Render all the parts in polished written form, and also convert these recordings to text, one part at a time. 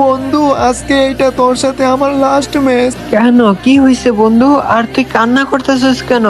বন্ধু আজকে এটা তোর সাথে আমার লাস্ট ম্যাচ। কেন, কি হয়েছে বন্ধু? আর তুই কান্না করতেছিস কেন?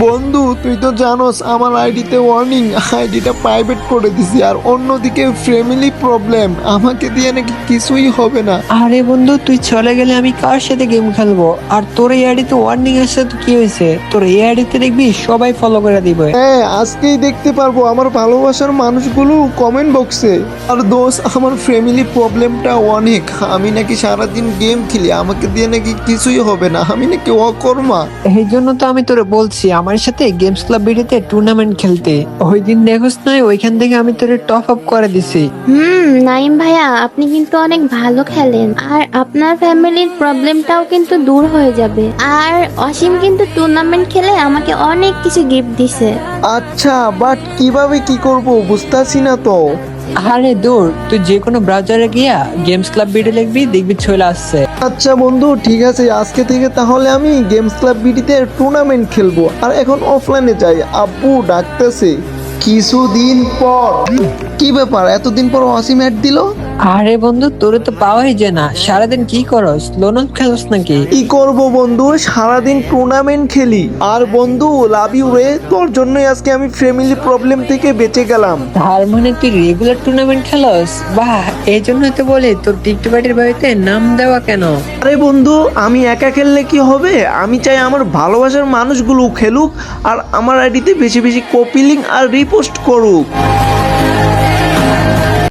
বন্ধু তুই তো জানোস আমার আইডিতে ওয়ার্নিং, আইডিটা প্রাইভেট করে দিছি, আর অন্যদিকে ফ্যামিলি প্রবলেম, আমাকে দিয়ে নাকি কিছুই হবে না। আরে বন্ধু, তুই চলে গেলে আমি কার সাথে গেম খেলবো? আর তোর এই আইডিতে ওয়ার্নিং আসছে তো কি হয়েছে? তোর এই আইডিতে দেখবি সবাই ফলো করে দিবে। হ্যাঁ, আজকেই দেখতে পারবো আমার ভালোবাসার মানুষগুলো কমেন্ট বক্সে। আর দোষ, আমার ফ্যামিলি প্রবলেমটা অনেক, আমি নাকি সারাদিন গেম খেলি, আমাকে দিয়ে নাকি কিছুই হবে না, আমি নাকি অকর্মা। এই জন্য তো আমি তোরে বলছি আমার সাথে গেমস ক্লাব বিডিতে টুর্নামেন্ট খেলতে। ওই দিন দেখোস না, ওইখান থেকে আমি তোরে টপ আপ করে দিছি। নাইম ভাইয়া, আপনি কিন্তু অনেক ভালো খেলেন, আর আপনার ফ্যামিলির প্রবলেমটাও কিন্তু দূর হয়ে যাবে। আর অসীম কিন্তু টুর্নামেন্ট খেলে আমাকে অনেক কিছু গিফট দিছে। আচ্ছা, বাট কিভাবে কি করব বুঝতেছি না তো। আরে দূর, তুই যে কোনো ব্রাউজারে গিয়া গেমস ক্লাব বিডি লিখবি, দেখবি চলে আসছে। আচ্ছা বন্ধু, ঠিক আছে, আজকে থেকে তাহলে আমি গেমস ক্লাব বিডিতে টুর্নামেন্ট খেলবো। আর এখন অফলাইনে যাই, আব্বু ডাকতেছে। কিছুদিন পর। কি ব্যাপার, এতদিন পর অসীম অ্যাড দিল? আরে বন্ধু, তোরে তো পাওয়াই যায় না, সারাদিন কি করস? লোনল খেলস নাকি? কি করব বন্ধু, সারাদিন টুর্নামেন্ট খেলি। আর বন্ধু লাভ ইউ রে, তোর জন্যই আজকে আমি ফ্যামিলি প্রবলেম থেকে বেঁচে গেলাম। তার মানে তুই রেগুলার টুর্নামেন্ট খেলস? বাহ, এই জন্যই তো বলে তোর টিকটকের বাড়িতে নাম দেওয়া কেন। আরে বন্ধু, আমি একা খেললে কি হবে, আমি চাই আমার ভালোবাসার মানুষগুলো খেলুক, আর আমার আইডিতে বেশি বেশি কপি লিঙ্ক আর রিপোস্ট করুক।